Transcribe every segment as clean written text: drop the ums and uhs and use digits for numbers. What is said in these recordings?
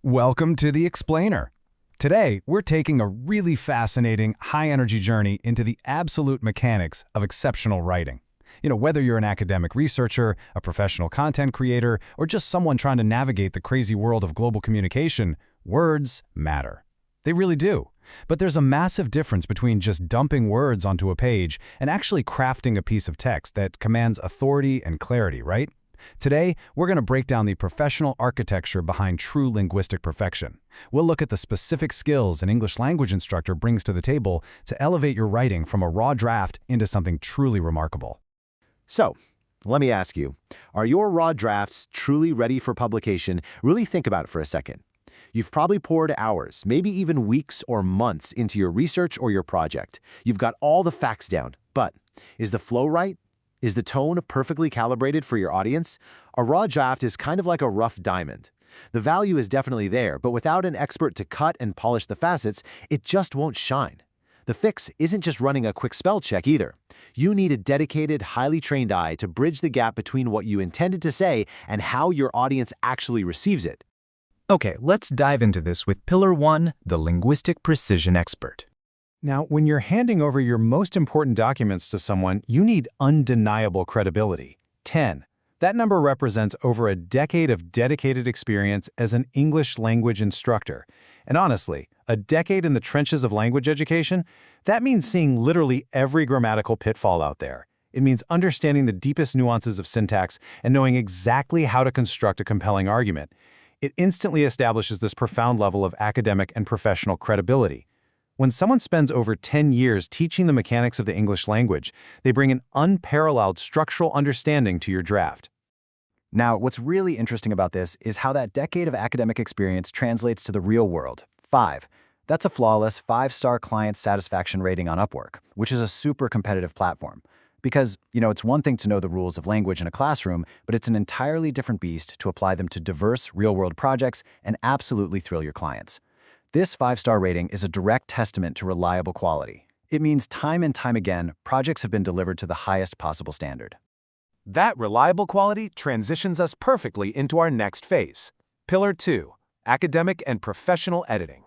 Welcome to The Explainer. Today, we're taking a really fascinating, high-energy journey into the absolute mechanics of exceptional writing. Whether you're an academic researcher, a professional content creator, or just someone trying to navigate the crazy world of global communication, words matter. They really do. But there's a massive difference between just dumping words onto a page and actually crafting a piece of text that commands authority and clarity, right? Today, we're going to break down the professional architecture behind true linguistic perfection. We'll look at the specific skills an English language instructor brings to the table to elevate your writing from a raw draft into something truly remarkable. So, let me ask you, are your raw drafts truly ready for publication? Really think about it for a second. You've probably poured hours, maybe even weeks or months into your research or your project. You've got all the facts down, but is the flow right? Is the tone perfectly calibrated for your audience? A raw draft is kind of like a rough diamond. The value is definitely there, but without an expert to cut and polish the facets, it just won't shine. The fix isn't just running a quick spell check either. You need a dedicated, highly trained eye to bridge the gap between what you intended to say and how your audience actually receives it. Okay, let's dive into this with Pillar 1, the linguistic precision expert. Now, when you're handing over your most important documents to someone, you need undeniable credibility. 10. That number represents over a decade of dedicated experience as an English language instructor. And honestly, a decade in the trenches of language education, that means seeing literally every grammatical pitfall out there. It means understanding the deepest nuances of syntax and knowing exactly how to construct a compelling argument. It instantly establishes this profound level of academic and professional credibility. When someone spends over 10 years teaching the mechanics of the English language, they bring an unparalleled structural understanding to your draft. Now, what's really interesting about this is how that decade of academic experience translates to the real world. 5. That's a flawless 5-star client satisfaction rating on Upwork, which is a super competitive platform. Because, it's one thing to know the rules of language in a classroom, but it's an entirely different beast to apply them to diverse, real-world projects and absolutely thrill your clients. This 5-star rating is a direct testament to reliable quality. It means time and time again, projects have been delivered to the highest possible standard. That reliable quality transitions us perfectly into our next phase. Pillar 2, academic and professional editing.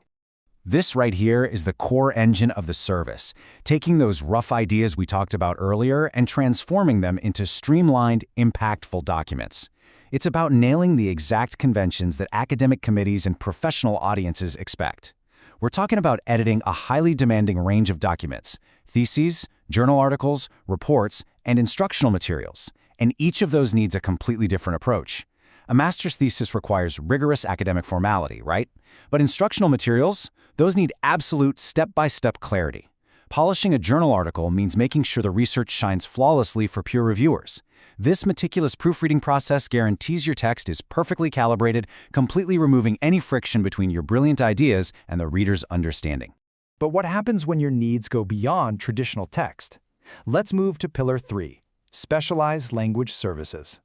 This right here is the core engine of the service, taking those rough ideas we talked about earlier and transforming them into streamlined, impactful documents. It's about nailing the exact conventions that academic committees and professional audiences expect. We're talking about editing a highly demanding range of documents: theses, journal articles, reports, and instructional materials. And each of those needs a completely different approach. A master's thesis requires rigorous academic formality, right? But instructional materials, those need absolute step-by-step clarity. Polishing a journal article means making sure the research shines flawlessly for peer reviewers. This meticulous proofreading process guarantees your text is perfectly calibrated, completely removing any friction between your brilliant ideas and the reader's understanding. But what happens when your needs go beyond traditional text? Let's move to Pillar 3, specialized language services.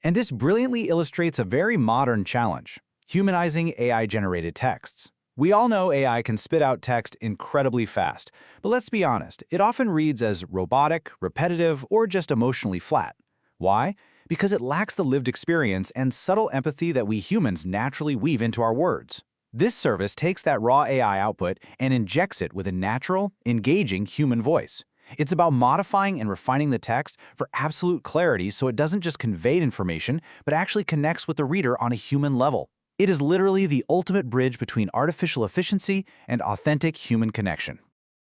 And this brilliantly illustrates a very modern challenge: humanizing AI-generated texts. We all know AI can spit out text incredibly fast, but let's be honest, it often reads as robotic, repetitive, or just emotionally flat. Why? Because it lacks the lived experience and subtle empathy that we humans naturally weave into our words. This service takes that raw AI output and injects it with a natural, engaging human voice. It's about modifying and refining the text for absolute clarity so it doesn't just convey information, but actually connects with the reader on a human level. It is literally the ultimate bridge between artificial efficiency and authentic human connection.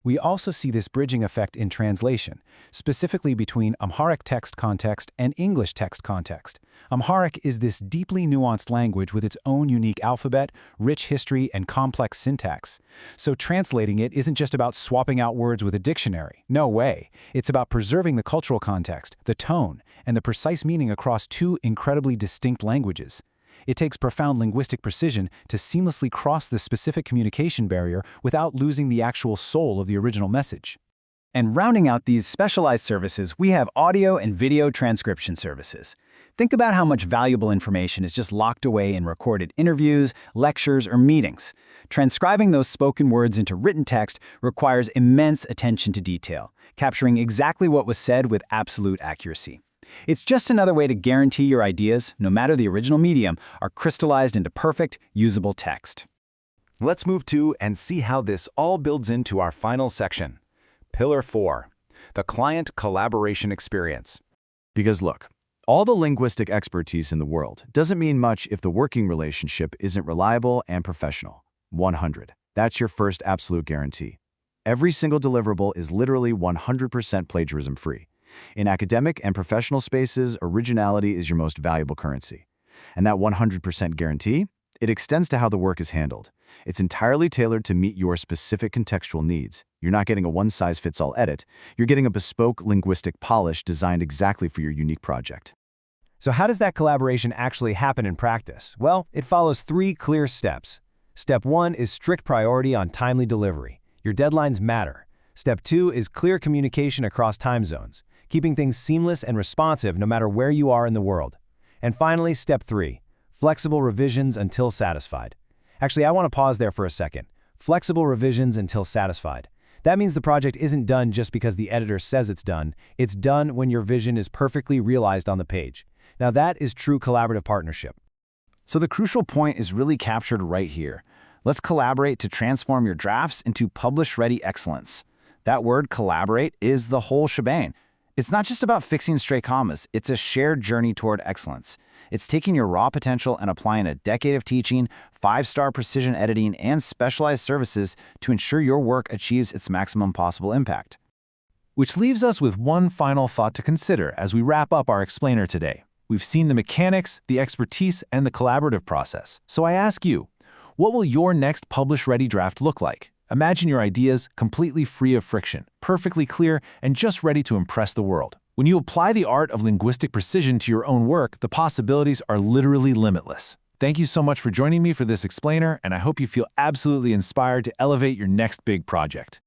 We also see this bridging effect in translation, specifically between Amharic text context and English text context. Amharic is this deeply nuanced language with its own unique alphabet, rich history, and complex syntax. So translating it isn't just about swapping out words with a dictionary. No way. It's about preserving the cultural context, the tone, and the precise meaning across two incredibly distinct languages. It takes profound linguistic precision to seamlessly cross this specific communication barrier without losing the actual soul of the original message. And rounding out these specialized services, we have audio and video transcription services. Think about how much valuable information is just locked away in recorded interviews, lectures, or meetings. Transcribing those spoken words into written text requires immense attention to detail, capturing exactly what was said with absolute accuracy. It's just another way to guarantee your ideas, no matter the original medium, are crystallized into perfect, usable text. Let's move to and see how this all builds into our final section. Pillar 4, the client collaboration experience. Because look, all the linguistic expertise in the world doesn't mean much if the working relationship isn't reliable and professional. 100. That's your first absolute guarantee. Every single deliverable is literally 100% plagiarism-free. In academic and professional spaces, originality is your most valuable currency. And that 100% guarantee? It extends to how the work is handled. It's entirely tailored to meet your specific contextual needs. You're not getting a one-size-fits-all edit. You're getting a bespoke linguistic polish designed exactly for your unique project. So how does that collaboration actually happen in practice? Well, it follows 3 clear steps. Step 1 is strict priority on timely delivery. Your deadlines matter. Step 2 is clear communication across time zones, keeping things seamless and responsive no matter where you are in the world. And finally, Step 3, flexible revisions until satisfied. Actually, I want to pause there for a second. Flexible revisions until satisfied. That means the project isn't done just because the editor says it's done. It's done when your vision is perfectly realized on the page. Now that is true collaborative partnership. So the crucial point is really captured right here. Let's collaborate to transform your drafts into publish-ready excellence. That word, collaborate, is the whole shebang. It's not just about fixing stray commas, it's a shared journey toward excellence. It's taking your raw potential and applying a decade of teaching, 5-star precision editing, and specialized services to ensure your work achieves its maximum possible impact. Which leaves us with one final thought to consider as we wrap up our explainer today. We've seen the mechanics, the expertise, and the collaborative process. So I ask you, what will your next publish-ready draft look like? Imagine your ideas completely free of friction, perfectly clear, and just ready to impress the world. When you apply the art of linguistic precision to your own work, the possibilities are literally limitless. Thank you so much for joining me for this explainer, and I hope you feel absolutely inspired to elevate your next big project.